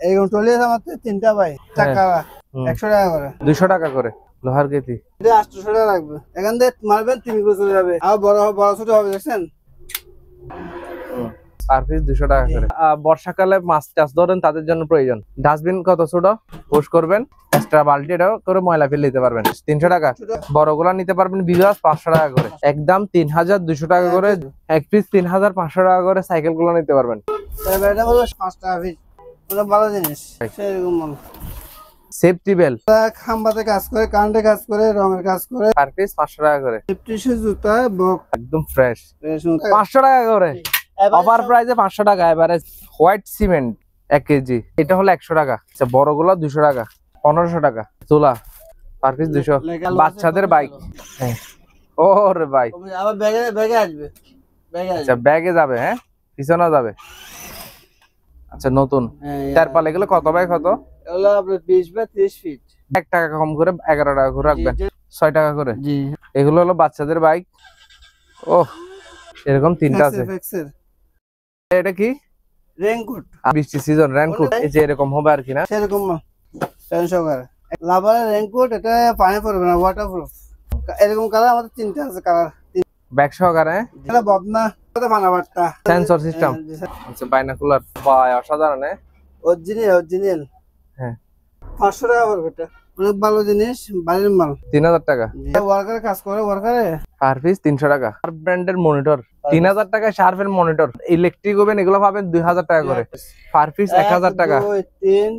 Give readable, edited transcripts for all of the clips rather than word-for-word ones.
এরকম টলি আছে আমার তিনটা ভাই টাকা 100 টাকা করে 200 টাকা করে লোহার কেতি 800 টাকা লাগবে। এখান থেকে মারবেন 3 কিলো চলে যাবে। আর বড় বড় ছোট হবে দেখছেন পার পিস 200 টাকা করে। বর্ষাকালে মাছ চাষ ধরেন তাদের জন্য প্রয়োজন। ডাস্টবিন কত ছোট পুশ করবেন, এক্সট্রা বালতি এটাও করে ময়লা ফেলে দিতে পারবেন 300 টাকা। বড়গুলা নিতে পারবেন বিঘাস 500 টাকা করে, একদম 3200 টাকা করে। এক পিস 3500 টাকা করে সাইকেল গুলো নিতে পারবেন। এটা হলো 5 টাকা পিস, ওটা ভালো জিনিস। সেরকম সেফটি বেল খাম্বাতে কাজ করে, কারেন্টে কাজ করে, রঙের কাজ করে। পার পিস 500 টাকা করে। সেফটি জুতা একদম ফ্রেশ 500 টাকা করে। অফার প্রাইসে 500 টাকা এভারেজ। হোয়াইট সিমেন্ট 1 কেজি, এটা হলো 100 টাকা। আচ্ছা বড়গুলো 200 টাকা, 1500 টাকা। তুলা পার পিস 200। বাচ্চাদের বাইক, ওরে ভাই আবার ব্যাগে আসবে, আচ্ছা ব্যাগে যাবে, হ্যাঁ পিছনে যাবে। আচ্ছা নতুন চারপাল, এগুলো কত বাই কত? এগুলো আপনার 20 বাই 30 ফিট। 1 টাকা কম করে 11 টাকা করে রাখবেন, 6 টাকা করে। জি এগুলো হলো বাচ্চাদের বাইক। ও এরকম তিনটা আছে। এটা কি? রেইনকোট, বৃষ্টি সিজন রেইনকোট, এই যে এরকম হবে আর কি না? সেরকম না, সহকারে লাভারের রেইনকোট। এটা পানি পড়বে না, ওয়াটারপ্রুফ। এরকম কালার আমাদের তিনটা আছে কালার। ব্যাগ সহকারে এটা বদনা, এটা বানাবারটা সেন্সর সিস্টেম। আচ্ছা বাইনাকুলার বাই অসাধারণ। অরিজিনাল হ্যাঁ 500 টাকা পড়বে। এটা অনেক ভালো জিনিস, বাড়ির মাল। 3000 টাকা। ওয়ার্কার কাজ করে, ওয়ার্কারে পার পিস 300 টাকা। শার্প ব্র্যান্ডের মনিটর 3000 টাকা। শার্পের মনিটর ইলেকট্রিক ওভেন এগুলো পাবেন 2000 টাকা করে। পার পিস 1000 টাকা। 2 3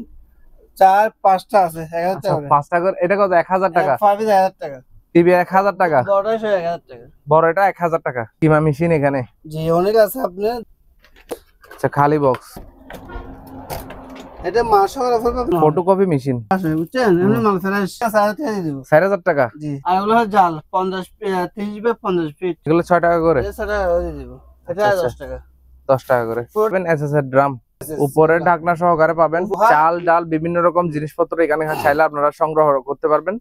4 5টা আছে 1000 টাকা। 5টা করে। এটা কত? 1000 টাকা। পার পিস 1000 টাকা। টিভি 1000 টাকা। বড়টা 1000 টাকা। বড় এটা 1000 টাকা। কিমা মেশিন এখানে জি অনেক আছে আপনার। আচ্ছা খালি বক্স। এটা মাসের অফার পাবেন। ফটোকপি মেশিন আছে বুঝছেন, এমনি মাল ফেরাস 4000 টাকা দিয়ে দেব। 4000 টাকা। জি আর এগুলো জাল 50 30 বাই 50 ফিট। এগুলো 6 টাকা করে। এটা 6 টাকা দিয়ে দেব। এটা 10 টাকা। 10 টাকা করে পাবেন। এসএসআর ড্রাম উপরে ঢাকনা সহকারে পাবেন। চাল ডাল বিভিন্ন রকম জিনিসপত্র এখানে চাইলে আপনারা সংগ্রহ করতে পারবেন।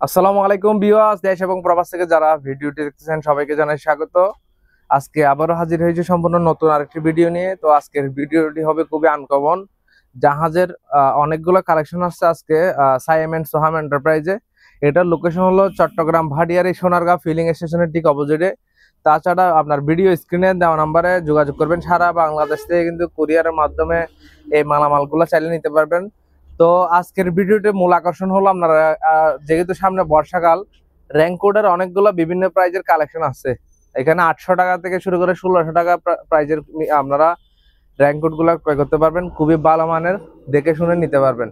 আসসালামু আলাইকুম ভিউয়ার্স, দেশ এবং প্রবাস থেকে যারা ভিডিওটি দেখতেছেন সবাইকে জানাই স্বাগত। আজকে আবারও হাজির হয়েছে সম্পূর্ণ নতুন আরেকটি ভিডিও নিয়ে। তো আজকের ভিডিওটি হবে খুবই আনকমন। জাহাজের অনেকগুলো কালেকশন আসছে আজকে সাইম এন্ড সোহাম এন্টারপ্রাইজে। এটার লোকেশন হলো চট্টগ্রাম ভাটিয়ারি সোনারগাঁ ফিলিং স্টেশনের ঠিক অপোজিটে। তাছাড়া আপনার ভিডিও স্ক্রিনে দেওয়া নাম্বারে যোগাযোগ করবেন। সারা বাংলাদেশ থেকে কিন্তু কুরিয়ারের মাধ্যমে এই মালামালগুলো চাইলে নিতে পারবেন। তো আজকের ভিডিওতে মূল আকর্ষণ হলো আপনারা যেহেতু সামনে বর্ষাকাল, রেইনকোটের অনেকগুলো বিভিন্ন প্রাইজের কালেকশন আছে। এখানে 800 টাকা থেকে শুরু করে 1600 টাকা প্রাইজের আপনারা রেইনকোট গুলা ক্রয় করতে পারবেন। খুবই ভালো মানের, দেখে শুনে নিতে পারবেন।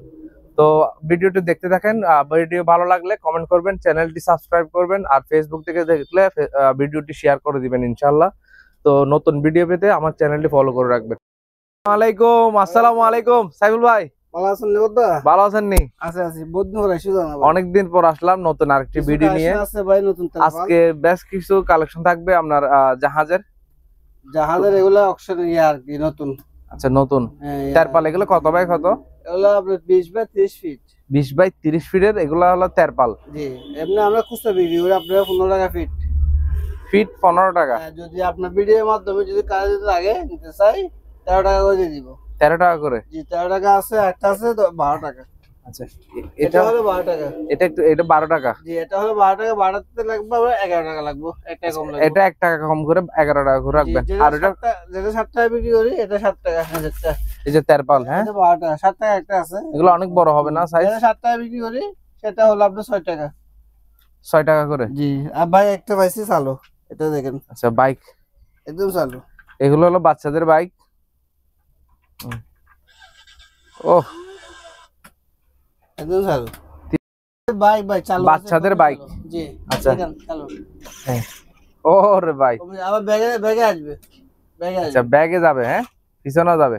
তো ভিডিওটি দেখতে থাকেন। ভিডিও ভালো লাগলে কমেন্ট করবেন, চ্যানেলটি সাবস্ক্রাইব করবেন, আর ফেসবুক থেকে দেখলে ভিডিওটি শেয়ার করে দিবেন ইনশাল্লাহ। তো নতুন ভিডিও পেতে আমার চ্যানেলটি ফলো করে রাখবেন। আসসালামু আলাইকুম সাইফুল ভাই, ভালো আছেন নিবদা? ভালো আছেন নি? আছি বহুত দিন আসি জানা ভাই। অনেকদিন পর আসলাম নতুন আরেকটি ভিডিও নিয়ে। আছে ভাই নতুন তারপর আজকে বেশ কিছু কালেকশন থাকবে আপনার জাহাজের এগুলা অকশন আর কি নতুন। আচ্ছা নতুন তেরপাল, এগুলো কত বাই কত? এগুলা আপনার 20 বাই 30 ফিট। 20 বাই 30 ফিটের এগুলা হলো তেরপাল। জি এমনি আমরা খুচরা বিক্রি করি আপনারা 15 টাকা ফিট। 15 টাকা। যদি আপনার ভিডিওর মাধ্যমে যদি কাজ দিতে লাগে নিতে চাই 13 টাকা করে দিয়ে দিব। 13 টাকা করে? জি 13 টাকা আছে, একটা আছে 12 টাকা। আচ্ছা এটা হলো 12 টাকা। এটা 12 টাকা। জি এটা হলো 12 টাকা, বাড়াতে লাগবে আবার 11 টাকা লাগবে। একটা কম লাগবে। এটা 1 টাকা কম করে 11 টাকা করে রাখবেন। আর এটা যেটা 7 টাকা বিক্রি করি এটা 7 টাকা। এই যে তেরপাল, হ্যাঁ এটা 12 টাকা, 7 টাকা একটা আছে। এগুলো অনেক বড় হবে না সাইজ? যেটা 7 টাকা বিক্রি করি সেটা হলো আপনার 6 টাকা। 6 টাকা করে। জি আর ভাই একটা পাইছি চালু, এটা দেখেন। আচ্ছা বাইক একদম চালু। এগুলো হলো বাচ্চাদের বাইক। ও একদম চালু বাইক চালু, বাচ্চাদের বাইক। জি আচ্ছা চালু। হ্যাঁ ওরে ভাই আবার ব্যাগে আসবে। আচ্ছা ব্যাগে যাবে, হ্যাঁ পিছনে যাবে।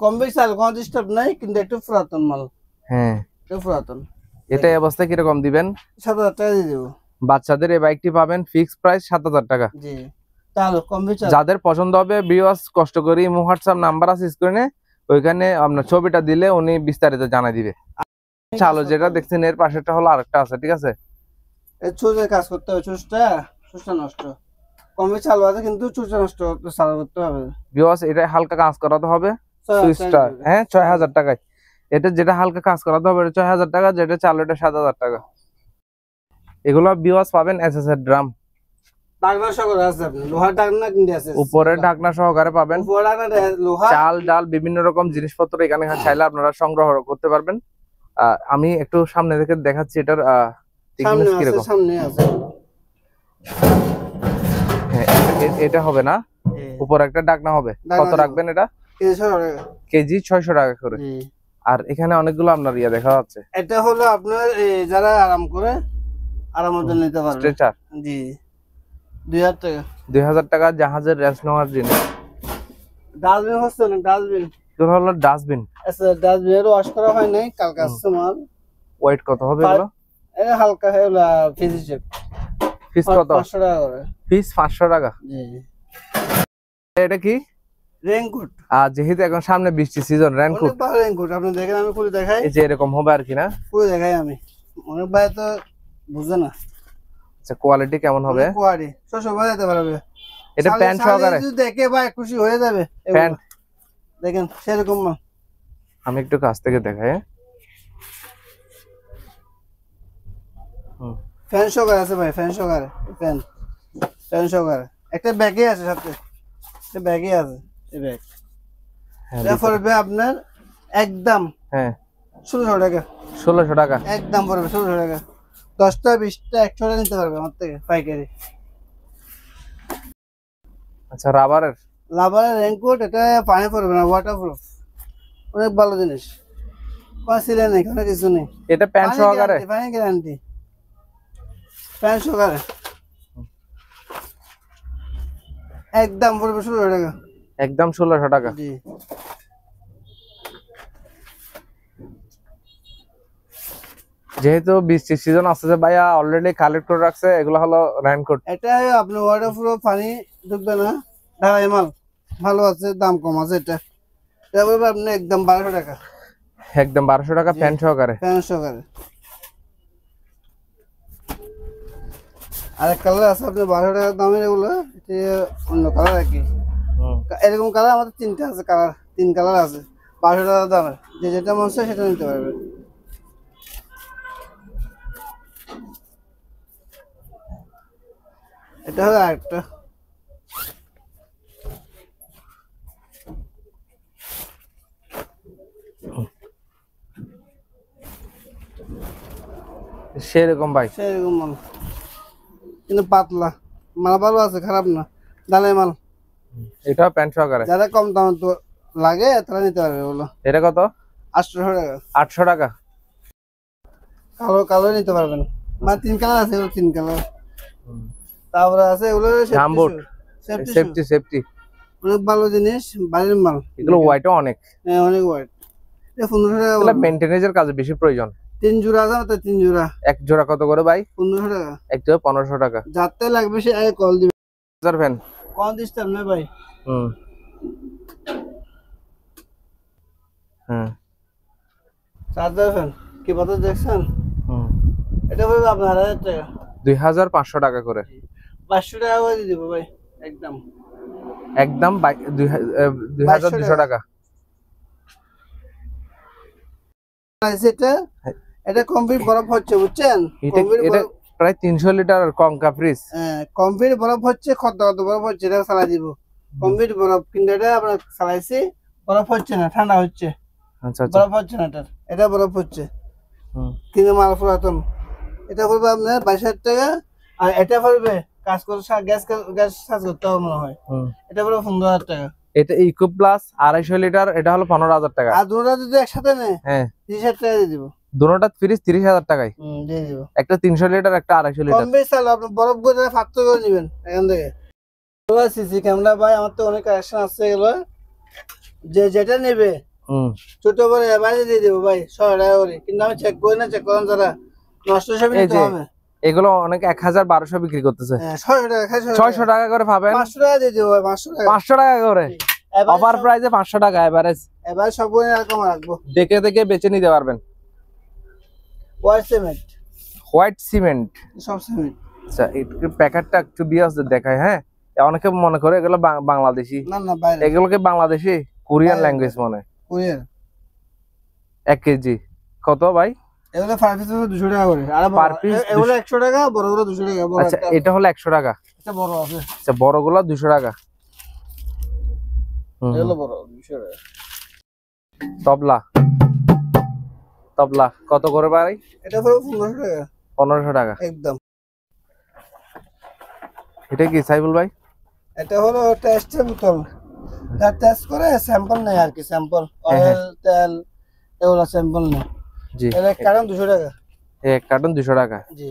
কম বেশি চালু, কোনো ডিস্টার্ব নাই, কিন্তু একটু পুরাতন মাল। হ্যাঁ একটু পুরাতন। এটা এই অবস্থায় কিরকম দিবেন? 7000 টাকা দিয়ে দেবো। বাচ্চাদের এই বাইকটি পাবেন ফিক্স প্রাইস 7000 টাকা। জি চালু কম বেশি। যাদের পছন্দ হবে ভিউয়ার্স কষ্ট করি হোয়াটসঅ্যাপ নাম্বার আছে স্ক্রিনে, ওইখানে আপনার ছবিটা দিলে উনি বিস্তারিত জানাই দিবে। চালু যেটা দেখছেন এর পাশেটা হলো আরেকটা আছে, ঠিক আছে? এই চুজে কাজ করতে হবে, চুজটা নষ্ট। কমে চালু আছে কিন্তু চুজটা নষ্ট চালু করতে হবে। ভিউয়ার্স এটা হালকা কাজ করাতে হবে, সুইচটা হ্যাঁ 6000 টাকায়। এটা যেটা হালকা কাজ করাতে হবে 6000 টাকা, যেটা চালু এটা 7000 টাকা। এগুলো ভিউয়ার্স পাবেন এসএসআর ড্রাম, ঢাকনা সহকারে আছে, আপনি লোহার ঢাকনা কিনতে আছে, উপরে ঢাকনা সহকারে পাবেন। উপরে ঢাকনা লোহা, চাল ডাল বিভিন্ন রকম জিনিসপত্র এখানে চাইলে আপনারা সংগ্রহ করতে পারবেন। আমি একটু সামনে থেকে দেখাচ্ছি এটার thickness কিরকম। সামনে আছে। হ্যাঁ, এটা হবে না, উপরে একটা ঢাকনা হবে। কত রাখবেন এটা? কেজি 600 টাকা করে। আর এখানে অনেকগুলো আপনার দেখা যাচ্ছে। এটা হলো আপনার যারা আরাম করে আরামের জন্য নিতে পারবে। স্ট্রেচার জি 2000 টাকা। 2000 টাকা জাহাজের রেস্ট নেওয়ার জিনিস। ডাস্টবিন হচ্ছে না, ডাস্টবিন এগুলো হলো ডাস্টবিন। আচ্ছা, ডাস্টবিনের ওয়াশ করা হয় নাই, কালকে আসছে মাল। ওয়েট কত হবে এগুলো? এটা হালকা হলো ফিজি চেক। পিস কত? 500 টাকা করে পিস 500 টাকা। জি। এটা কি? রেইনকোট। আর যেহেতু এখন সামনে বৃষ্টি সিজন, রেইনকোট। অনেক ভালো রেইনকোট, আপনি দেখেন, আমি পুরো দেখাই। এই যে এরকম হবে আর কি না? পুরো দেখাই আমি। অনেক ভাই তো বুঝে না। আচ্ছা, কোয়ালিটি কেমন হবে? কোয়ালিটি সবাই দিতে পারবে। এটা প্যান্ট সহকারে যদি দেখে ভাই খুশি হয়ে যাবে। প্যান্ট দেখেন সেরকম না। আমি একটু কাছ থেকে দেখাই। ফ্যান সহকারে আছে ভাই, ফ্যান সহকারে, ফ্যান সহকারে একটা ব্যাগে আছে, সাথে একটা ব্যাগে আছে। এই ব্যাগ এটা পড়বে আপনার একদম 1600 টাকা। 1600 টাকা একদম পড়বে 1600 টাকা। 10টা 20টা 100 টাকা নিতে পারবে আমার থেকে পাইকারি। আচ্ছা, রাবারের রেইনকোট, এটা পানি পড়বে না, ওয়াটারপ্রুফ, অনেক ভালো জিনিস। কোনো সিলে নেই, কোনো কিছু নেই। এটা প্যান্ট সহকারে, পানি গ্যারান্টি, প্যান্ট সহকারে একদম পড়বে 1600 টাকা। একদম 1600 টাকা। জি। যেহেতু বৃষ্টির সিজন আসছে ভাইয়া অলরেডি কালেক্ট করে রাখছে, এগুলো হলো রেইনকোট। এটা আপনার ওয়াটারপ্রুফ, পানি ঢুকবে না, ঢালাই মাল, ভালো আছে, দাম কম আছে। এটা বলবে আপনি একদম 1200 টাকা। একদম 1200 টাকা প্যান্ট সহকারে। প্যান্ট সহকারে আরেক কালার আছে আপনার 1200 টাকা দামের, এগুলো অন্য কালার আর কি। এরকম কালার আমাদের 3টা আছে, কালার 3 কালার আছে 1200 টাকা দামের। যেটা মন চায় সেটা নিতে পারবে। এটা হলো আরেকটা। সেরকম ভাই, সেরকম মাল, কিন্তু পাতলা মাল, ভালো আছে, খারাপ না, ডালাই মাল। এটা প্যান্ট সহকারে। যারা কম দাম তো লাগে তারা নিতে পারবে। বলো এটা কত? 800 টাকা। 800 টাকা। কালো নিতে পারবেন, মানে 3 কালার আছে, এগুলো 3 কালার। তারপরে আছে এগুলো সেফটি অনেক ভালো জিনিস, বাড়ির মাল। এগুলো ওয়াইটও অনেক। হ্যাঁ, অনেক ওয়াইট। 1500 টাকা। এগুলো মেইনটেনেন্সের কাজে বেশি প্রয়োজন। 3 জোড়া আছে, তো 3 জোড়া। এক জোড়া কত করে ভাই? 1500 টাকা। এক জোড়া 1500 টাকা। যাতে লাগবে সে আগে কল দিবে। ফ্যান কল দিতে হবে ভাই। চার্জার ফ্যান কি কথা দেখছেন? এটা বলবে আপনার 1000 টাকা। 2500 টাকা করে। 500 টাকা করে দিয়ে দিব ভাই, একদম 2200 টাকা। এটা কমপ্লিট বরফ হচ্ছে, বুঝছেন? এটা প্রায় 300 লিটার কঙ্কা ফ্রিজ। কমপ্লিট বরফ হচ্ছে, কত বরফ হচ্ছে, এটা চালাই দিব কমপ্লিট বরফ। কিন্তু এটা আমরা চালাইছি, বরফ হচ্ছে না, ঠান্ডা হচ্ছে। আচ্ছা, বরফ হচ্ছে না, এটা বরফ হচ্ছে, কিন্তু মাল পুরাতন। এটা পড়বে আপনার 22,000 টাকা। আর এটা পড়বে কাজ করে, গ্যাস কাজ করতে হবে মনে হয়, এটা পড়বে 15,000 টাকা। এটা ইকো প্লাস 250 লিটার, এটা হলো 15,000 টাকা। আর দুটোটা যদি একসাথে নেয় 30,000 টাকা দিয়ে দিব। দুটোটা ফ্রিজ 30,000 টাকায় দিয়ে দিব। একটা 300 লিটার, একটা 250 লিটার। কম বেশি চালো, আপনি বরফ করে ফাত্তর করে নেবেন এখান থেকে। সিসি ক্যামেরা ভাই আমার তো অনেক কালেকশন আসছে, এগুলো যেটা নেবে ছোট বড় এবারে দিয়ে দেবো ভাই 100 টাকা করে। কিন্তু আমি চেক করি না, চেক করেন যারা, নষ্ট হিসাবে নিতে হবে। এগুলো অনেক 1000-1200 বিক্রি করতেছে। 600 টাকা করে পাবেন। 500 টাকা দিয়ে দেবো ভাই, 500 টাকা করে অফার প্রাইসে 500 টাকা এভারেজ। এবার সব এরকম রাখবো, দেখে বেচে নিতে পারবেন। হোয়াইট সিমেন্ট সব সিমেন্ট। আচ্ছা, একটু প্যাকেটটা একটু বিয়াস দেখায়। হ্যাঁ, অনেকে মনে করে এগুলো বাংলাদেশি, না না, বাইরে। এগুলোকে বাংলাদেশি কোরিয়ান ল্যাঙ্গুয়েজ মনে কোরিয়ান 1 কেজি কত ভাই? এগুলো পার পিস 200 টাকা করে, আর পার পিস এগুলো 100 টাকা, বড়গুলো 200 টাকা। বড় আচ্ছা এটা হলো 100 টাকা, এটা বড় আছে, আচ্ছা বড়গুলো 200 টাকা। এগুলো বড় 200 টাকা। তবলা তবলা কত করে ভাই? এটা পুরো 1500 টাকা। 1500 টাকা একদম। এটা কি সাইবুল ভাই? এটা হলো টেস্টের বোতল, যা টেস্ট করে স্যাম্পল নেয় আর কি, স্যাম্পল অয়েল তেল এগুলো স্যাম্পল নেয়। জি এটা কার্টন 200 টাকা। এক কার্টন 200 টাকা। জি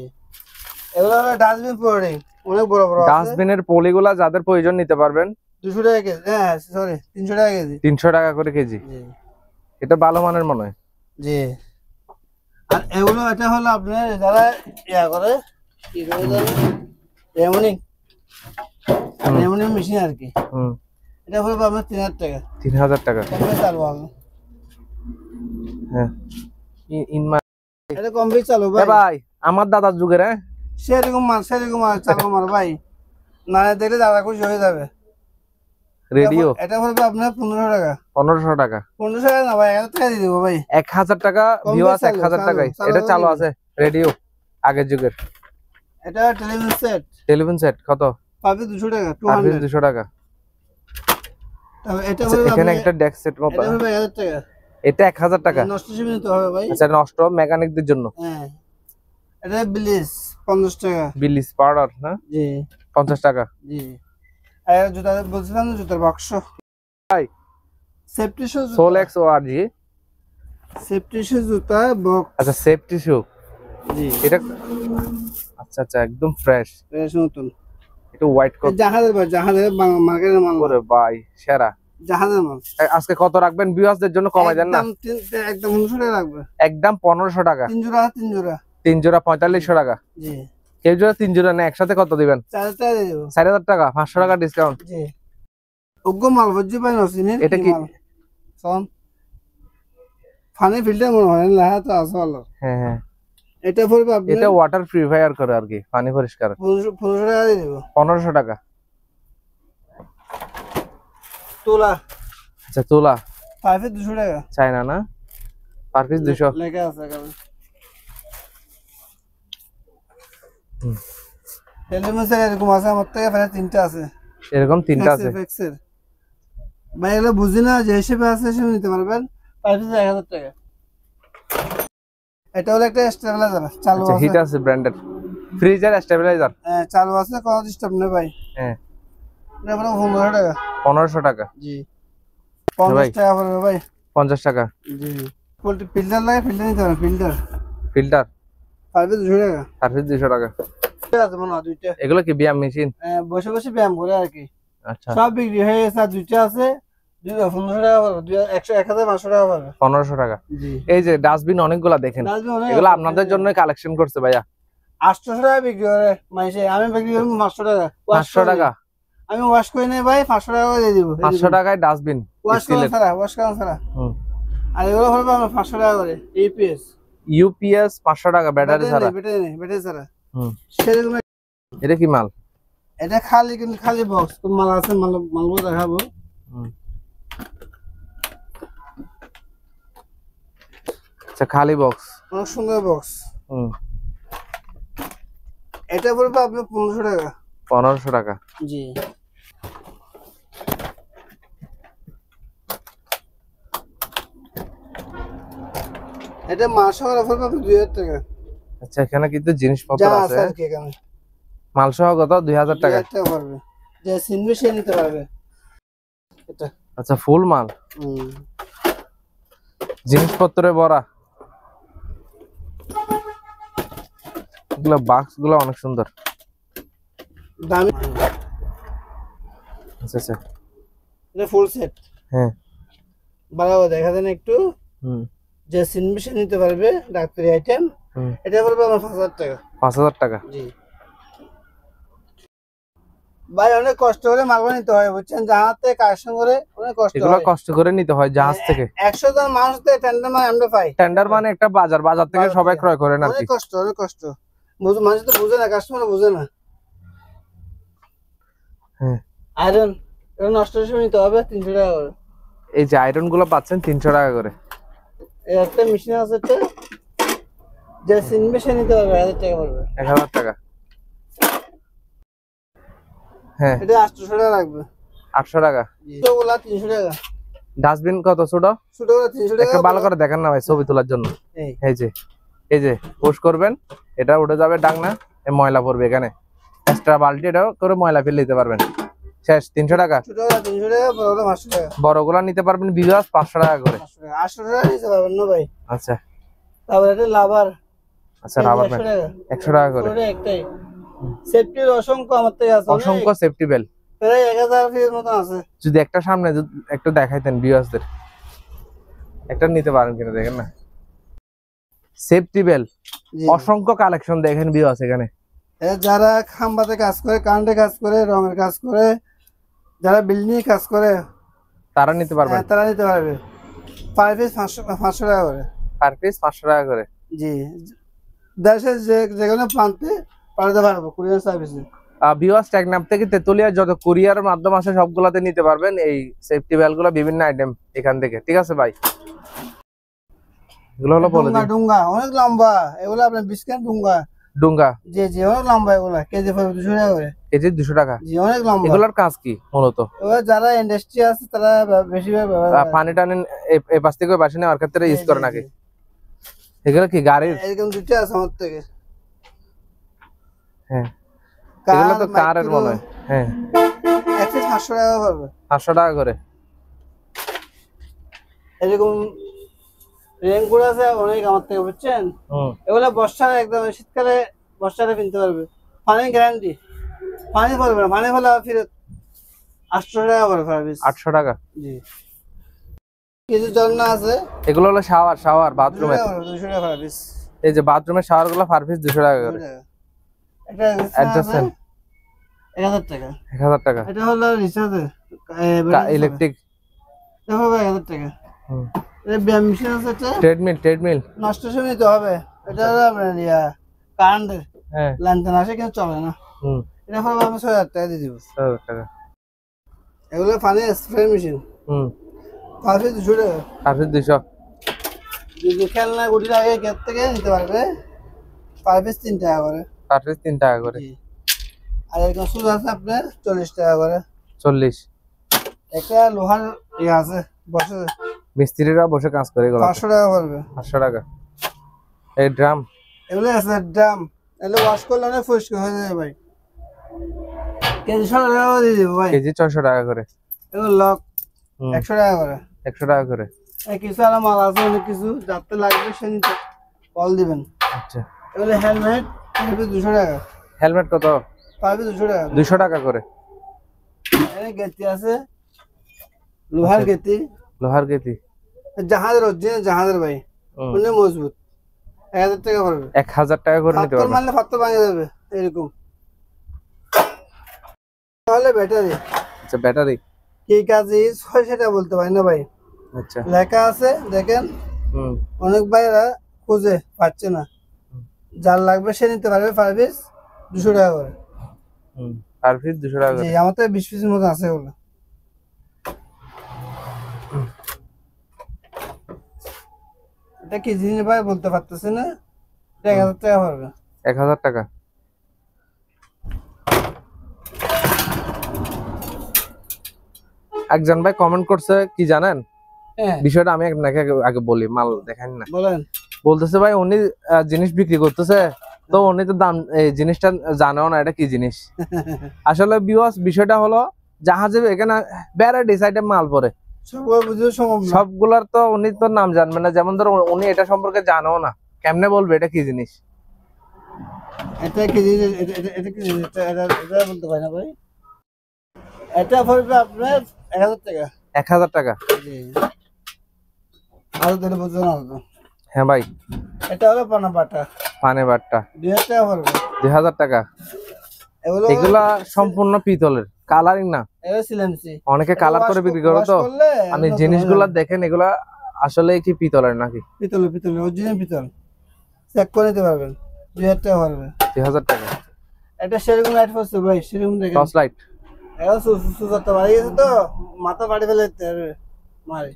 এগুলো হলো ডাস্টবিন পড়ে, অনেক বড় বড় আছে। ডাস্টবিনের পলিগুলা যাদের প্রয়োজন নিতে পারবেন 200 টাকা কেজি, হ্যাঁ সরি 300 টাকা কেজি। 300 টাকা করে কেজি। জি এটা ভালো মানের মনে হয়। জি। আর এগুলো এটা হলো আপনার যারা ইয়া করে কি করে জানেন, রেমনিং মেশিন আর কি। এটা হলো আপনার 3000 টাকা। 3000 টাকা। কমবে চালু হবে। হ্যাঁ এটা কমবে চালু ভাই। ভাই আমার দাদার যুগের, হ্যাঁ সেরকম মাল চালু মাল ভাই, না দেখলে দাদা খুশি হয়ে যাবে। রেডিও এটা হলো আপনার 1500 টাকা। 1500 টাকা। 1500 টাকা না ভাই, 1000 টাকা দিয়ে দেবো ভাই। 1000 টাকা ভিউয়ার্স, 1000 টাকায় এটা চালু আছে। রেডিও আগের যুগের। এটা টেলিভিশন সেট কত? পাবে 200 টাকা। 200 টাকা। এটা আচ্ছা, হলো এখানে একটা ডেস্ক সেট মতো, এটা হবে 1000 টাকা। এটা 1000 টাকা। নষ্ট হিসেবে নিতে হবে ভাই। আচ্ছা নষ্ট মেকানিকদের জন্য। হ্যাঁ এটা ব্লিচ 50 টাকা। বিলিস পাউডার না? জি 50 টাকা। জি। আর জুতা বলছিলাম না, জুতার বাক্স ভাই। সেফটি শু, সোলেক্স ওআরজি সেফটি শু জুতা বক্স। আচ্ছা সেফটি শু। জি এটা আচ্ছা আচ্ছা একদম ফ্রেশ, বেশ নতুন। এটা হোয়াইট কোট। জাহাজের ভাই, জাহাজের মার্কেটের মাল। ওরে ভাই সেরা। জাহাজের মাল। আজকে কত রাখবেন ভিউয়ার্সদের জন্য? কমাই দেন না? একদম 1500 টাকা রাখবে। একদম 1500 টাকা। 3 জোড়া 3 জোড়া। 3 জোড়া 4500 টাকা। জি কেউ জোড়া 3 জোড়া না একসাথে কত দিবেন? 4000 টাকা দিয়ে দেবো। 4000 টাকা, 500 টাকা ডিসকাউন্ট। জি ওগ্য মাল বুঝছি ভাই, নসিনের এটা কি? শোন পানি ফিল্টার মনে হয় না, তো আছে ভালো। হ্যাঁ হ্যাঁ এটা পড়বে আপনি, এটা ওয়াটার পিউরিফায়ার করে আর কি, পানি পরিষ্কার। 1500 টাকা দিয়ে দেবো। 1500 টাকা। তোলা আচ্ছা তোলা পাইপে 200 টাকা। চায়না না? পার পিস 200 লেখা আছে এখানে। টেলিভিশন এরকম আছে আমার থেকে, প্রায় 3টা আছে। এরকম 3টা আছে। ফেক্সের ভাই, এগুলো বুঝি না, যে হিসেবে আছে হিসেবে নিতে পারবেন। পাইপে 1000 টাকা। এটা হলো একটা স্টেবিলাইজার চালু আচ্ছা আছে। হিট আছে ব্র্যান্ডেড ফ্রিজার স্টেবিলাইজার। হ্যাঁ চালু আছে, কোনো ডিস্টার্ব নেই ভাই। হ্যাঁ এটা পুরো 1500 টাকা। 1500 টাকা। জি 50 টাকা পড়বে ভাই। 50 টাকা। জি পোল্ট্রি ফিল্টার লাগে, ফিল্টার নিতে পারেন। ফিল্টার পাইপে 200 টাকা। পার পিস 200 টাকা। ঠিক আছে মনে হয় 2টা। এগুলো কি ব্যায়াম মেশিন? বসে বসে ব্যায়াম করে আর কি। আচ্ছা সব বিক্রি হয়ে গেছে, আর 2টা আছে। 1500 টাকা পড়বে, 1500 টাকা পড়বে। 1500 টাকা। জি এই যে ডাস্টবিন অনেকগুলা দেখেন, এগুলো আপনাদের জন্য কালেকশন করছে ভাইয়া। 800 টাকা বিক্রি করে মাইসে, আমি বিক্রি করি 500 টাকা। 500 টাকা আমি ওয়াশ করে নেই ভাই, 500 টাকা করে দিয়ে দিব। 500 টাকায় ডাস্টবিন ওয়াশ করা ছাড়া। আর এগুলো হবে আমার 500 টাকা করে। ইউপিএস 500 টাকা ব্যাটারি ছাড়া। ব্যাটারি ছাড়া। সেরকম এটা কি মাল? এটা খালি, কিন্তু খালি বক্স। কোন মাল আছে, মালগুলো দেখাবো। আচ্ছা খালি বক্স, অনেক সুন্দর বক্স। এটা পড়বে আপনার 1500 টাকা। 1500 টাকা। জি এটা মাসের অফার পাবে 2000 টাকা। আচ্ছা এখানে কিন্তু জিনিসপত্র যা আছে আর কি, এখানে মাল সহ কত? 2000 টাকা। 2000 টাকা পড়বে, যে সিনবি সে নিতে পারবে এটা। আচ্ছা ফুল মাল, জিনিসপত্রে ভরা। এগুলো বাক্স গুলো অনেক সুন্দর, দামি। আচ্ছা আচ্ছা এটা ফুল সেট। হ্যাঁ ভালো দেখা যায় না একটু। যে সিনবি সে নিতে পারবে, ডাক্তারি আইটেম। এটা পড়বে আমার 5000 টাকা। 5000 টাকা। জি ভাই, অনেক কষ্ট করে মালগুলো নিতে হয় বুঝছেন, জাহাজ থেকে কালেকশন করে অনেক কষ্ট হয়। এগুলো কষ্ট করে নিতে হয় জাহাজ থেকে। 100 জন মানুষ থেকে টেন্ডার মানে আমরা পাই। টেন্ডার মানে একটা বাজার, বাজার থেকে সবাই ক্রয় করে না। অনেক কষ্ট, অনেক কষ্ট। মানুষ তো বুঝে না, কাস্টমার বুঝে না। হ্যাঁ আয়রন এটা নষ্ট হিসেবে নিতে হবে 300 টাকা করে। এই যে আয়রন গুলো পাচ্ছেন 300 টাকা করে। এই একটা মেশিন আছে এটা, যে সিনবে সে নিতে পারবে 1000 টাকা পড়বে। 1000 টাকা। হ্যাঁ এটা 800 টাকা লাগবে। 800 টাকা। ছোটগুলা 300 টাকা। ডাস্টবিন কত ছোট? ছোটগুলা 300 টাকা। একটু ভালো করে দেখেন না ভাই ছবি তোলার জন্য। এই যে পুশ করবেন, এটা উঠে যাবে ডাকনা, এই ময়লা পড়বে এখানে, এক্সট্রা বালতি এটাও করে ময়লা ফেলে দিতে পারবেন। শেষ 300 টাকা। ছোটগুলা 300 টাকা, বড়গুলা 500 টাকা। বড়গুলা নিতে পারবেন বিভাস 500 টাকা করে। 800 টাকা নিতে পারবেন না ভাই। আচ্ছা তারপর এটা লাভার। আচ্ছা রাবার ব্যান্ড 100 টাকা করে। একটাই সেফটির অসংখ্য আমার থেকে আছে, অসংখ্য সেফটি বেল্ট প্রায় 1000 পিসের মতো আছে। যদি একটা সামনে একটু দেখাইতেন ভিউয়ার্সদের, একটা নিতে পারেন কিনা দেখেন না। সেফটি বেল্ট অসংখ্য কালেকশন দেখেন ভিউয়ার্স এখানে। যারা খাম্বাতে কাজ করে, কারেন্টে কাজ করে, রঙের কাজ করে, যারা বিল্ডিং কাজ করে তারা নিতে পারবে। তারা নিতে পারবে। পার পিস 500 টাকা করে। পার পিস 500 টাকা করে। জি, দেশের যে কোনো প্রান্তে পাঠাতে পারবো কুরিয়ার সার্ভিসে। ভিউয়ার্স টেকনাফ থেকে তেতুলিয়া যত কুরিয়ার মাধ্যম আছে সবগুলাতে নিতে পারবেন এই সেফটি বেল্ট গুলো, বিভিন্ন আইটেম এখান থেকে। ঠিক আছে ভাই, এগুলো হলো বলে দিন। ডুঙ্গা অনেক লম্বা, এগুলো আপনার বিস্কাট ডুঙ্গা। ডুঙ্গা জি জি, অনেক লম্বা, এগুলো কেজি 200 টাকা করে। কেজি 200 টাকা। জি, অনেক লম্বা। এগুলোর কাজ কি মূলত? এবার যারা ইন্ডাস্ট্রি আছে তারা বেশি পানি টানি এই পাশ থেকে বাসি নেওয়ার ক্ষেত্রে ইউজ করে নাকি? এগুলো কি গাড়ির? এরকম দুটো আছে আমার থেকে। হ্যাঁ, এগুলো তো কারের মনে হয়। হ্যাঁ, একটা 500 টাকা পড়বে। 500 টাকা করে। এরকম রেনকোট আছে অনেক আমার থেকে, বুঝছেন? এগুলো বর্ষার একদম শীতকালে বর্ষাতে কিনতে পারবে। পানি গ্যারান্টি, পানি পড়বে না, পানি হলে ফেরত। 800 টাকা পড়বে পার পিস। 800 টাকা। জি, কিছু ঝর্ণা আছে, এগুলো হলো শাওয়ার বাথরুমের। 200 টাকা পার পিস। এই যে বাথরুমের শাওয়ার গুলো পার পিস 200 টাকা করে। একটা অ্যাডজাস্টন 1000 টাকা। 1000 টাকা। এটা হলো রিচার্জে ইলেকট্রিক, দেখো ভাই 1000 টাকা। এটা ব্যায়াম মেশিন আছে, এটা ট্রেডমিল নষ্ট সময় নিতে হবে। এটা হলো আপনার কারেন্টের লাইন টানা আসে কিন্তু চলে না। এটা হলো আমি 6000 টাকা দিয়ে দিব। 6000 টাকা। এগুলো পানি স্প্রে মেশিন। পার পিস 200 টাকা। Per piece 200। যদি খেলনা গুটি লাগে ক্ষেত থেকে নিতে পারবে, পার পিস 3 টাকা করে। পার পিস 3 টাকা করে। আর এরকম সুজ আছে আপনার 40 টাকা করে। 40। একটা লোহার আছে বসে, মিস্ত্রিরা বসে কাজ করে, এগুলো 500 টাকা পড়বে। 500 টাকা। এই ড্রাম, এগুলো আছে ড্রাম, এগুলো ওয়াশ করলে অনেক পরিষ্কার হয়ে যাবে ভাই। কেজি 100 টাকা দিয়ে দেবো ভাই। কেজি 600 টাকা করে। এগুলো লক 100 টাকা করে। 100 টাকা করে। কিছু আর মাল আছে, অনেক কিছু যাতে লাগবে সে নিতে কল দিবেন। আচ্ছা, এগুলো হেলমেট 200 টাকা। হেলমেট কত? পারবে 200 টাকা। 200 টাকা করে। এখানে গেতি আছে, লোহার গেতি। লোহার গেতি জাহাজের অরিজিনাল জাহাজের ভাই, অনেক মজবুত। 1000 টাকা পড়বে। 1000 টাকা করে নিতে পারবেন। মারলে পাথর ভাঙে যাবে এরকম। তাহলে ব্যাটারি। আচ্ছা, ব্যাটারি কি কাজ ইউজ হয় সেটা বলতে পারি না ভাই। আচ্ছা, লেখা আছে দেখেন। অনেক ভাইরা খুঁজে পাচ্ছে না, যার লাগবে সে নিতে পারবে। পার পিস 200 টাকা করে। পার পিস 200 টাকা করে। জি, আমার তো 20 পিসের মতো আছে ওগুলো। এটা কি জিনিস ভাই বলতে পারতেছি না। 1000 টাকা পড়বে। 1000 টাকা। একজন ভাই কমেন্ট করছে কি জানেন বিষয়টা, আমি আপনাকে আগে বলি, মাল দেখেন না। বলেন। বলতেছে ভাই উনি জিনিস বিক্রি করতেছে, তো উনি তো দাম এই জিনিসটা জানেও না এটা কি জিনিস। আসলে ভিউয়ার্স বিষয়টা হলো জাহাজে এখানে ভ্যারাইটিস আইটেম মাল পড়ে, সবগুলার তো উনি তো নাম জানবে না। যেমন ধরো উনি এটা সম্পর্কে জানেও না, কেমনে বলবে এটা কি জিনিস। এটা কি জিনিস, এটা কি জিনিস, এটা বলতে পারি না ভাই। এটা পড়বে আপনার 1000 টাকা। 1000 টাকা। জি, আর দিলে বুঝছো না তো। হ্যাঁ ভাই, এটা হলো পানা বাটা। পানে বাটটা 2000 টাকা পড়বে। 2000 টাকা। এগুলা সম্পূর্ণ পিতলের, কালারিং না। এটা সিলেন্সি। অনেকে কালার করে বিক্রি করে, তো আপনি জিনিসগুলা দেখেন এগুলা আসলে কি পিতলের নাকি? পিতল অরিজিনাল পিতল, চেক করে নিতে পারবেন। 2000 টাকা পড়বে। 2000 টাকা। এটা সেরকম লাইট পড়ছে ভাই, সেরকম দেখেন। Torch light. এটা সুজাতে বাড়ি গেছে তো মাথা বাড়ি ফেলে মারি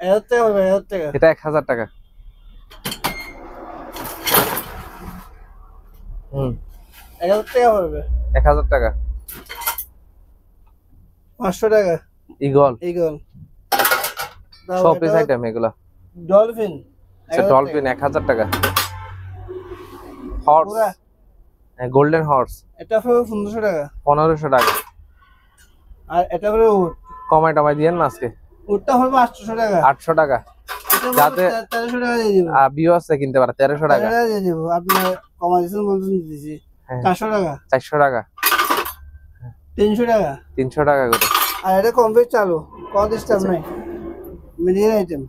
1000 টাকা হবে, 1000 টাকা। এটা 1000 টাকা। 1000 টাকা পড়বে। 1000 টাকা। 500 টাকা ইগল ইগল। শোপিস আইটেম এগুলা। ডলফিন ডলফিন 1000 টাকা। হর্স, গোল্ডেন হর্স, এটা পড়বে 1500 টাকা। 1500 টাকা। আর এটা পড়বে উট। কমাই টমাই দিয়েন না আজকে। উটটা পড়বে 800 টাকা। 800 টাকা। যাতে 1300 টাকা দিয়ে দিব। ভিউয়ার্স কিনতে পারে 1300 টাকা। 1300 টাকা দিয়ে দিব। আপনি কমাই দিয়েছেন বলছেন দিছি। 400 টাকা। 400 টাকা। 300 টাকা। 300 টাকা করে। আর এটা কমপ্লিট চালু, কোন ডিস্টার্ব নাই, মিডিয়াম আইটেম।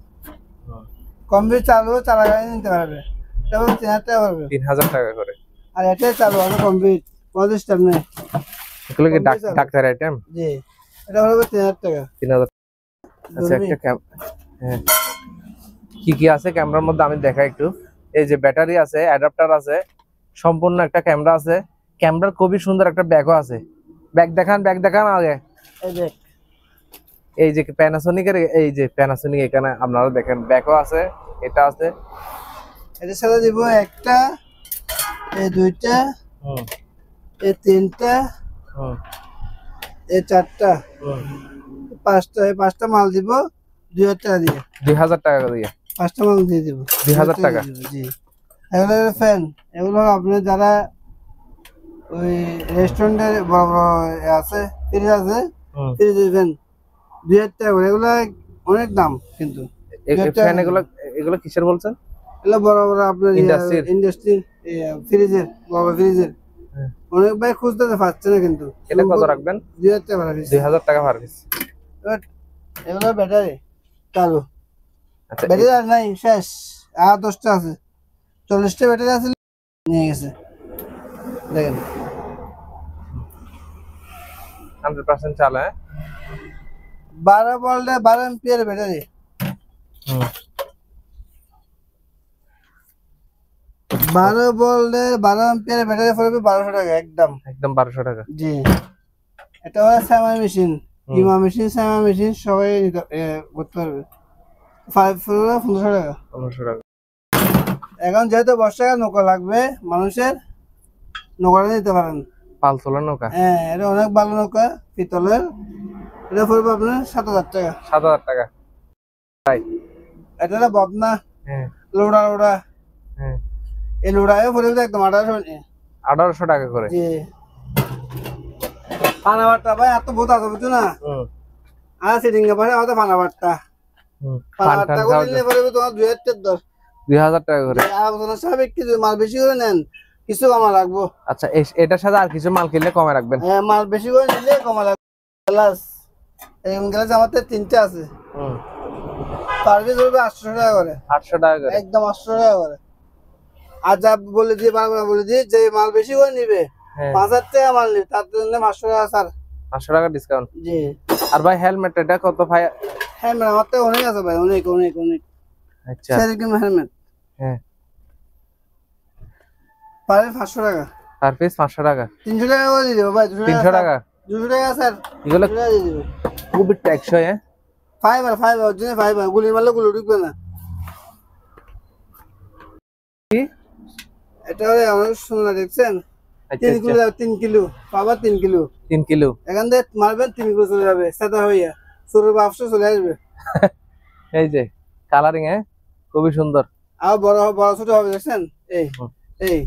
কমপ্লিট চালু চালাগাড়ি নিতে পারবে। এটা 3000 টাকা পড়বে। 3000 টাকা করে। আর এটা চালু আছে কমপ্লিট, কোন ডিস্টার্ব নাই। এগুলো কি ডাক্তার আইটেম? জি, এটা হলো 3000 টাকা। 3000। আচ্ছা একটা হ্যাঁ, কি কি আছে ক্যামেরার মধ্যে আমি দেখাই একটু। এই যে ব্যাটারি আছে, অ্যাডাপ্টার আছে, সম্পূর্ণ একটা ক্যামেরা আছে। ক্যামেরার খুবই সুন্দর একটা ব্যাগও আছে। ব্যাগ দেখান আগে। এই দেখ, এই যে প্যানাসোনিকের, এই যে প্যানাসোনিক এখানে আপনারা দেখেন ব্যাগও আছে, এটা আছে। এটার সাথে দিব একটা, এই দুইটা, এই তিনটা, এই চারটা, পাঁচটা। এই পাঁচটা মাল দিব 2000 টাকা দিয়ে। 2000 টাকা দিয়ে পাঁচটা মাল দিয়ে দিব 2000 টাকা। জি, এগুলো ফ্যান। এগুলো আপনি যারা ওই রেস্টুরেন্টের বড় বড় আছে, ফ্রিজ আছে, ফ্রিজের ফ্যান 2000 টাকা করে। এগুলো অনেক দাম কিন্তু। ফ্যান এগুলো কিসের বলছেন? এগুলো বড় বড় আপনার ইন্ডাস্ট্রি ফ্রিজের, বড় বড় ফ্রিজের। অনেক ভাই খুঁজতে পারছে না কিন্তু। এটা কত রাখবেন? 2000 টাকা পার পিস। 2000 টাকা পার পিস। এগুলো ব্যাটারি চালু। আচ্ছা, ব্যাটারি আর নাই, শেষ। আর 10টা আছে, 40টা ব্যাটারি আছে, নিয়ে গেছে। দেখেন 100% চালে। 12 ভোল্টে 12 এম্পিয়ার ব্যাটারি। 12 ভোল্টে 12 এম্পিয়ার ব্যাটারি পড়বে 1200 টাকা একদম। একদম 1200 টাকা। জি, এটা হলো সামা মেশিন, ইমা মেশিন, সামা মেশিন সবাই করতে পারবে। 1500 টাকা। 1500 টাকা। এখন যেহেতু বর্ষাকাল, নৌকা লাগবে মানুষের, নৌকা নিতে পারেন। পাল তোলা নৌকা। হ্যাঁ, এটা অনেক ভালো নৌকা, পিতলের। এটা পড়বে আপনার 7000 টাকা। 7000 টাকা। তাই এটা হলো বদনা, হ্যাঁ, লোড়া। হ্যাঁ, এই লোড়ায় পড়বে একদম 1800 টাকা করে। জি, পানাবারটা ভাই এত বহুত আছে বুঝছো না। আর সিটিং এর পাশে আমাদের পানাবারটা করে নিলে পড়বে তোমার 2000 টাকা করে। আর স্বাভাবিক কিছু মাল বেশি করে নেন, কিছু কমা লাগবো। আচ্ছা, এটার সাথে আর কিছু মাল কিনলে কমে রাখবেন? হ্যাঁ, মাল বেশি করে নিলে কমা লাগবে। গ্লাস, এই গ্লাস আমার 3টা আছে। পার পিস পড়বে 800 টাকা করে। 800 টাকা করে, একদম 800 টাকা করে। আর যা বলে দিয়ে বলে দিয়ে যে মাল বেশি করে নিবে, 5000 টাকা মাল নিবে, তার জন্য 500 টাকা স্যার। 500 টাকা ডিসকাউন্ট। জি। আর ভাই হেলমেট এটা কত ভাই? হেলমেট আমার তো অনেক আছে ভাই, অনেক। আচ্ছা, সেরকম হেলমেট। হ্যাঁ, পার পিস 500 টাকা। পার পিস 500 টাকা। 300 টাকা করে দিয়ে দেবো ভাই। 300 টাকা। 200 টাকা স্যার। এগুলো 200 টাকা দিয়ে দেবো। খুবই টেকসই। হ্যাঁ, ফাইবার অরিজিনাল ফাইবার। গুলি মারলে গুলো ঢুকবে না। কি এটা অনেক সুন্দর, দেখছেন? 3 কিলো পাবা, 3 কিলো। 3 কিলো এখান থেকে মারবেন 3 কিলো চলে যাবে, সাদা হইয়া শুরু বাপসে চলে আসবে। এই যে কালারিং, হ্যাঁ, খুবই সুন্দর। আর বড় বড় ছোট হবে, দেখছেন? এই এই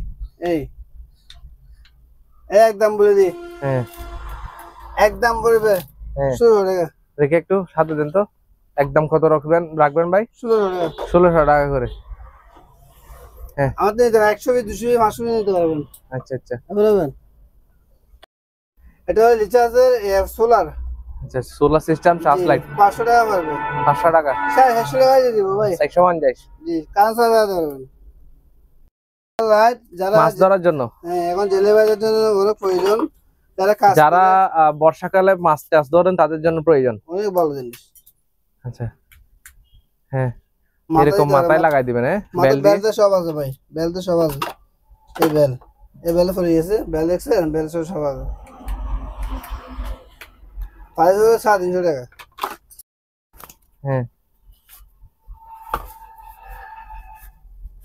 এই একদম বলে দি, হ্যাঁ, একদম বলবে 16 টাকা। দেখে একটু সাথে দেন তো, একদম কত রাখবেন ভাই? 16 টাকা। 1600 টাকা করে। হ্যাঁ, আমাদের 120, 200, 500 নিতে পারবেন। আচ্ছা আচ্ছা, বলবেন। এটা হলো রিচার্জের সোলার। আচ্ছা, সোলার সিস্টেম চার্জ লাইট। 500 টাকা পারবে। 500 টাকা। 600 টাকা দিয়ে দিব ভাই। 150। জি, কারণ চার্জ পারবেন। লাইট যারা মাছ ধরার জন্য, হ্যাঁ, এখন জেলে বাজার জন্য অনেক প্রয়োজন। যারা বর্ষাকালে মাছ চাষ ধরেন তাদের জন্য প্রয়োজন। অনেক ভালো জিনিস। আচ্ছা, হ্যাঁ, এরকম মাথায় লাগাই দিবেন। হ্যাঁ, বেলতে সব আছে ভাই, বেলতে সব আছে। এই বেল পরে গেছে, বেল দেখছেন? বেল সব আছে। প্রাইস হলো 350 টাকা। হ্যাঁ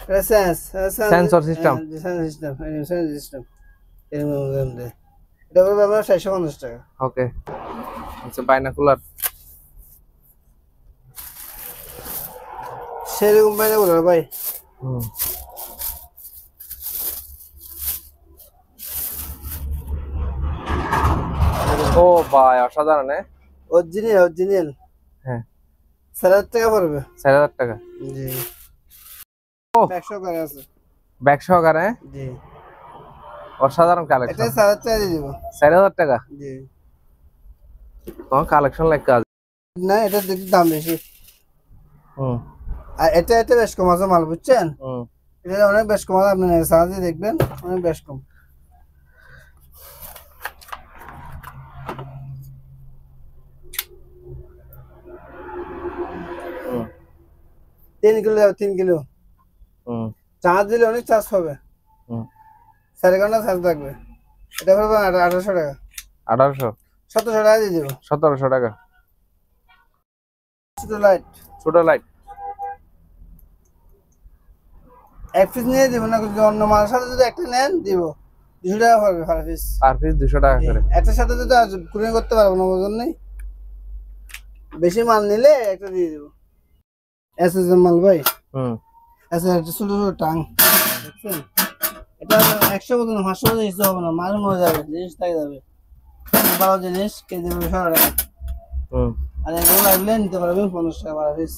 এটা সেন্সর সিস্টেম। সিস্টেম এটা পড়বে আপনার 450 টাকা। ওকে আচ্ছা বাইনাকুলার সেরকম বাইনাকুলার ভাই হুম ও ভাই অসাধারণ অরিজিনাল হ্যাঁ 4000 টাকা পড়বে। 4000 টাকা জি ও 100 করে আছে। ব্যাগ সহকারে জি অসাধারণ এটা কালেকশন। 4000 টাকা দিয়ে দিব। 4000 টাকা জি তোমার কালেকশন লেখা আছে। না এটা দেখি দাম বেশি। হুম আর এটা বেশ কম আছে মাল, বুঝছেন? হুম এটা অনেক বেশ কম আছে, আপনি সাহায্যে দেখবেন অনেক বেশ কম। হুম 3 কিলো যাবে, 3 কিলো হুম চার্জ দিলে অনেক চার্জ হবে। হুম 4 ঘন্টা চার্জ থাকবে। এটা পড়বে 1800 টাকা। 1800 1700 টাকা দিয়ে দিব। 1700 টাকা ছোট লাইট ছোট লাইট এক পিস নিয়ে দিব না, যদি অন্য মালের সাথে যদি একটা নেন দিব 200 টাকা পড়বে পার পিস। পার পিস 200 টাকা করে। একটার সাথে যদি কুরিয়ার করতে পারবো না, ওজন নেই। বেশি মাল নিলে একটা দিয়ে দিব। এসএস এর মাল ভাই, হুম এসএস একটা ছোট ছোট টাং দেখছেন? এটা 100 বছর 500 বছর ইস্যু হবে না, মাল মরে যাবে, জিনিস থেকে যাবে। ভালো জিনিস কেজি 100 টাকা। হুম আর এগুলো লাগলে নিতে পারবেন 50 টাকা পার পিস।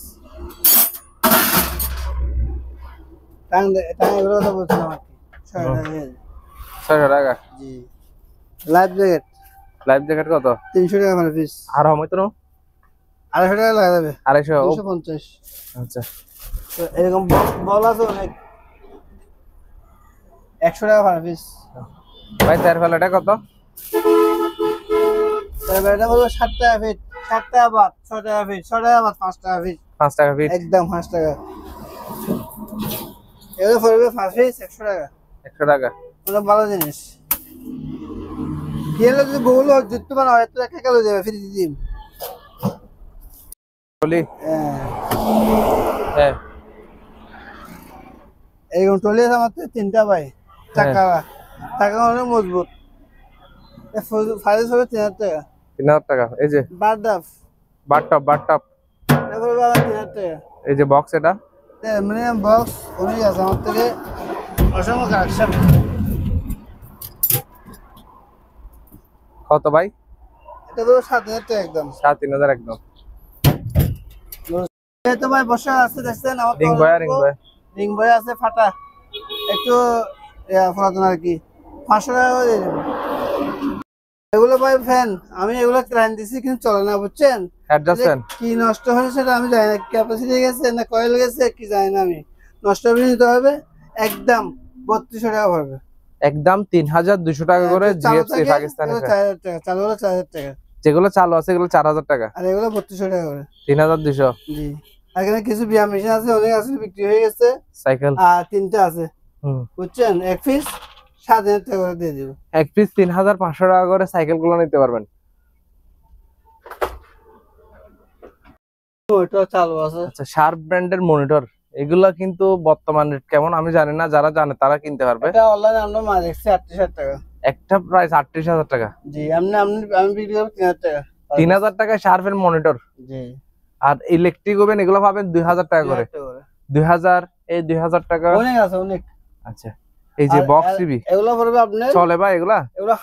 টাং এগুলো তো বলছিলাম আর কি 6 টাকা দিয়ে। 600 টাকা। জি লাইফ জ্যাকেট লাইফ জ্যাকেট কত? 300 টাকা পার পিস। আর হয়তো না 250 টাকা লাগা যাবে। 250 250। আচ্ছা তো এরকম বল আছে অনেক, 100 টাকা পার পিস। ভাই তার ফেলাটা কত? তারপর এটা বলবো 7 টাকা ফিট, 7 টাকা বাদ, 6 টাকা ফিট, 6 টাকা বাদ, 5 টাকা ফিট। 5 টাকা ফিট একদম 5 টাকা। এগুলো পড়বে 5 পিস 100 টাকা। 100 টাকা। ওটা ভালো জিনিস। কি হলো যদি বহুল যুক্ত বানা হয় তো একটা কালো যাবে ফ্রি দিম। বলি হ্যাঁ হ্যাঁ এরকম টলি আছে আমার 3টা ভাই। টাকা টাকা অনেক মজবুত। ফাইল হবে 3000 টাকা। 3000 টাকা। এই যে বারডাফ বাটটপ এটা পড়বে আবার 3000 টাকা। এই যে বক্স এটা অ্যালুমিনিয়াম বক্স অনেক আছে আমার থেকে, অসংখ্য কালেকশন। কত ভাই? এটা পুরো 7000 টাকা একদম। 3000 একদম। এই তো ভাই বসে আছে দেখছেন আমার রিং বয় আছে ফাটা একটু পুরাতন আর কি, 500 টাকা করে দিয়ে দেবো। এগুলো ভাই ফ্যান আমি এগুলো ক্লায়েন্ট দিছি কিন্তু চলে না, বুঝছেন? অ্যাডজাস্ট ফ্যান কি নষ্ট হয়েছে সেটা আমি জানি না, ক্যাপাসিটি গেছে না কয়েল গেছে কি জানি না আমি। নষ্ট হয়ে নিতে হবে, একদম 3200 টাকা পড়বে। একদম 3200 টাকা করে। জিএফসি পাকিস্তানি ফ্যান 4000 টাকা, চালু হলো 4000 টাকা। যেগুলো চালু আছে এগুলো 4000 টাকা। আর এগুলো 3200 টাকা করে। 3200। জি আর এখানে কিছু বিয়া মেশিন আছে, অনেক আছে বিক্রি হয়ে গেছে। সাইকেল আর 3টা আছে, হুম বুঝছেন? এক পিস 7000 টাকা করে দিয়ে দিব। এক পিস 3500 টাকা করে সাইকেল গুলো নিতে পারবেন। ওইটা চালু আছে। আচ্ছা শার্প ব্র্যান্ডের মনিটর এগুলা কিন্তু বর্তমান রেট কেমন আমি জানি না, যারা জানে তারা কিনতে পারবে। এটা অনলাইনে আমরা মাল দেখছি 38,000 টাকা। একটা প্রাইস 38000 টাকা। জি আমি বিক্রি করব 3000 টাকা। 3000 টাকা শার্পের মনিটর। জি আর ইলেকট্রিক ওভেন এগুলো পাবেন 2000 টাকা করে। 2000 এই 2000 টাকা অনেক আছে অনেক। আচ্ছা এই যে বক্স টিভি এগুলো পড়বে আপনার, চলে ভাই এগুলো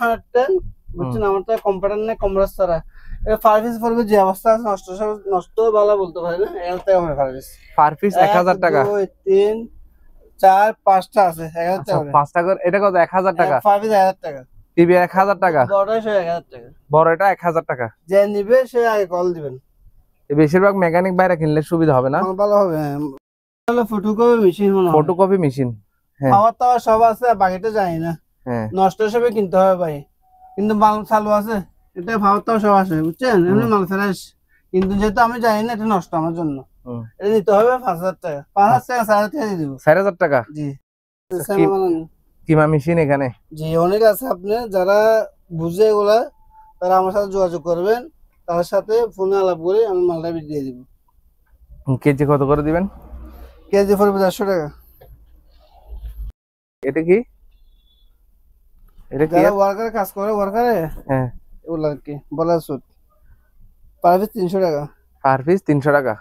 110, বুঝছেন? আমারটা কম্পিউটার নেই, কম্পিউটার ছাড়া। এটা সার্ভিস পড়বে যে অবস্থা আছে, নষ্ট ভালো বলতে পারি না, 1000 টাকা হবে সার্ভিস। পার পিস 1000 টাকা। 2 3 4 5টা আছে 1000 টাকা। 5 টাকা এটা কত? 1000 টাকা। সার্ভিস 1000 টাকা। টিভি 1000 টাকা। বড়টা সে 1000 টাকা। বড় এটা 1000 টাকা। যে নিবে সে আগে কল দিবেন। বেশিরভাগ মেকানিক বাইরে কিনলে সুবিধা হবে না? ভালো হবে। তাহলে ফটোকপি মেশিন মনে হয়। ফটোকপি মেশিন হ্যাঁ খাওয়ার টাওয়ার সব আছে, বাকিটা জানি না। হ্যাঁ নষ্ট হিসেবে কিনতে হবে ভাই, কিন্তু মাল চালু আছে। এটা খাওয়ার টাওয়ার সব আছে, বুঝছেন? এমনি মাল ফ্রেশ, কিন্তু যেহেতু আমি জানি না এটা নষ্ট আমার জন্য, এটা নিতে হবে 5000 টাকা। 5000 টাকা 4000 টাকা দিয়ে দিব। 4000 টাকা। জি কিমা মেশিন এখানে জি অনেক আছে। আপনি যারা বুঝে এগুলা তারা আমার সাথে যোগাযোগ করবেন, তার সাথে ফোনে আলাপ করে আমি মালটা দিয়ে দিব। কেজি কত করে দিবেন? কেজি পড়বে 400 টাকা। এটা কি? এটা কি? যারা ওয়ার্কার কাজ করে, ওয়ার্কারে হ্যাঁ, এগুলো আর কি বলার সুট পার পিস 300 টাকা। পার পিস 300 টাকা।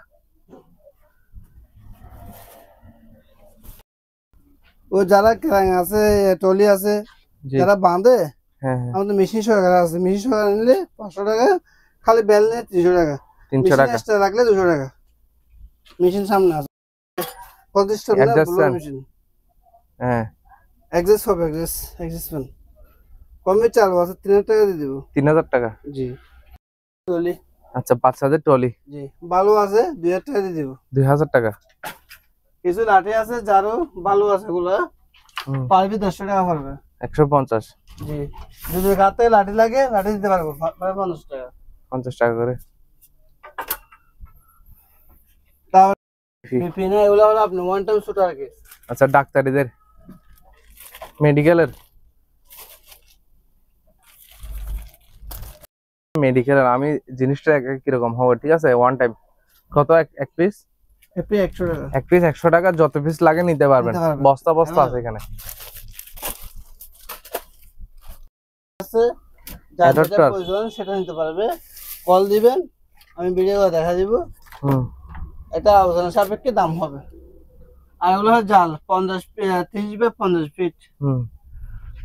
ও যারা ক্রাং আছে, টলি আছে, জি। যারা বাঁধে, হ্যাঁ হ্যাঁ, আমাদের মেশিন সহকারে আছে। মেশিন সহকারে নিলে 500 টাকা, খালি বেল নিলে 300 টাকা। 300 টাকা। এক্সট্রা রাখলে 200 টাকা। মেশিন সামনে আছে, 25 টাকা Adjust fan? মেশিন। হ্যাঁ, এক্সেস হবে, এক্সেস ফ্যান কমবে চালু আছে, 3000 টাকা দিয়ে দিব। 3000 টাকা। জি। টলি, আচ্ছা, বাচ্চাদের টলি জি বালু আছে, 2000 টাকা দিয়ে দিব। 2000 টাকা। কিছু লাঠি আছে, যারও বালু আছে, গুলা পারবি 100 টাকা পড়বে। 150। জি, যদি হাতে লাঠি লাগে, লাঠি দিতে পারবো 50 টাকা। 50 টাকা করে। তারপর পিপিনা এগুলো হলো আপনি ওয়ান টাইম শুট আর কি। আচ্ছা, ডাক্তারিদের, মেডিকেলের আমি জিনিসটা কিরকম হবে, ঠিক আছে? ওয়ান টাইম কত? এক পিস? এপি 100 টাকা। এক পিস 100 টাকা, যত পিস লাগে নিতে পারবেন। বস্তা বস্তা আছে এখানে। আছে, যার যেটা Adapter? প্রয়োজন সেটা নিতে পারবে। কল দিবেন, আমি ভিডিও করে দেখা দিব। এটা আলোচনা সাপেক্ষে দাম হবে। আর এগুলো হয় জাল 30 বাই 50 ফিট,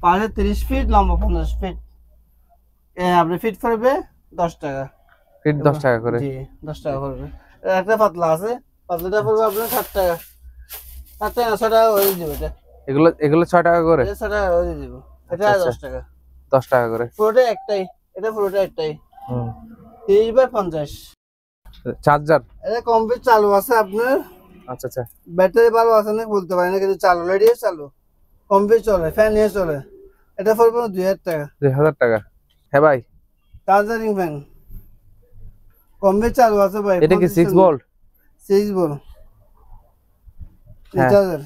পাশে 30 ফিট, লম্বা 50 ফিট। আপনি ফিট পড়বে 10 টাকা। ফিট 10 টাকা করে। জি, 10 টাকা পড়বে। একটা পাতলা আছে, পাতলাটা পড়বে আপনার 60 টাকা। 60 টাকা 6 টাকা করে দিব। এটা এগুলো 6 টাকা করে। এটা 6 টাকা করে দিব। এটা আচ্ছা, 10 টাকা। 10 টাকা করে। পুরোটা একটাই, এটা পুরোটা একটাই। 30 বাই 50। চার্জার? এটা কমপ্লিট চালু আছে আপনার। আচ্ছা আচ্ছা। ব্যাটারি ভালো আছে না বলতে পারি না, কিন্তু চালু, রেডিও চালু, কমপ্লিট চলে, ফ্যান নিয়ে চলে। এটা পড়বে 2000 টাকা। 2000 টাকা। হ্যাঁ ভাই, চার্জারিং ফ্যান কমপ্লিট চালু আছে ভাই। এটা কি 6 ভোল্ট? 6 ভোল্ট হ্যাঁ। চার্জার।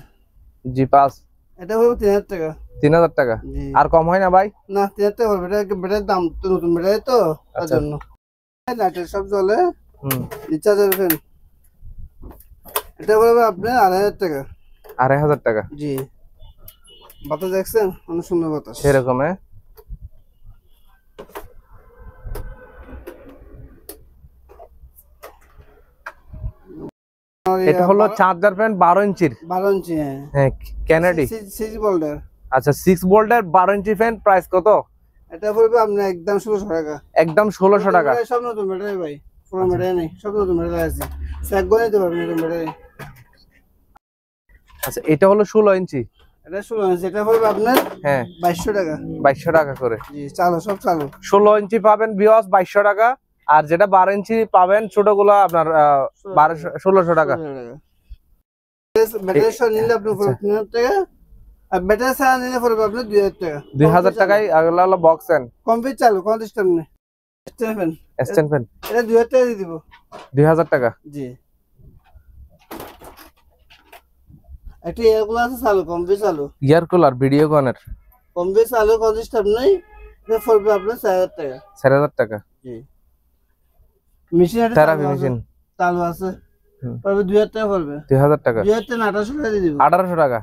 জি পাস। এটা পড়বে 3000 টাকা। 3000 টাকা। জি। আর কম হয় না ভাই? না, 3000 টাকা পড়বে। এটা ব্যাটারির দাম তো, নতুন ব্যাটারি তো, তার আচ্ছা। জন্য। লাইটের সব চলে। চার্জার ফ্যান এটা পড়বে আপনার 2500 টাকা। 2500 টাকা। জি। বাতাস দেখছেন, অনেক সুন্দর বাতাস। সেরকম? এটা হলো চার্জার ফ্যান 12 ইঞ্চির। 12 ইঞ্চি। হ্যাঁ, ক্যানাডি। 6 ভোল্টের। আচ্ছা, 6 ভোল্টের 12 ইঞ্চি ফ্যান, প্রাইস কত? এটা পড়বে আপনার একদম 1600 টাকা। একদম 1600 টাকা। সব নতুন ব্যাটারি ভাই, পুরো ব্যাটারি নেই, সব নতুন ব্যাটারি আছে। চেক করে নিতে পারবেন নতুন ব্যাটারি। আচ্ছা, এটা হলো 16 ইঞ্চি। এটা 16 ইঞ্চি, এটা পড়বে আপনার হ্যাঁ 2200 টাকা। 2200 টাকা করে। জি, চালু, সব চালু। 16 ইঞ্চি পাবেন ভিউয়ার্স 2200 টাকা, আর যেটা 12 ইঞ্চি পাবেন ছোটগুলো আপনার 1600 টাকা। ব্যাটারি সহ নিলে আপনার 3000 টাকা, আর ব্যাটারি ছাড়া নিলে পড়বে আপনার 2000 টাকা। 2000 টাকায় এগুলো হলো বক্স ফ্যান। কমপ্লিট চালু, কোনো ডিস্টার্ব নেই। স্ট্যান্ড ফ্যান এটা 2000 টাকা দিয়ে দিব। 2000 টাকা। জি। একটা এগুলো আছে চালু, কমপ্লিট চালু। ইয়ার কুলার ভিডিওকনের কমপ্লিট চালু, কোনো ডিস্টার্ব নেই। এটা পড়বে আপনার 4000 টাকা। 4000 টাকা। জি। মেশিন এটা থেরাপি মেশিন চালু আছে, পড়বে 2000 টাকা পড়বে। 2000 টাকা। 2000 টাকা 1800 টাকা দিয়ে দিব। 1800 টাকা।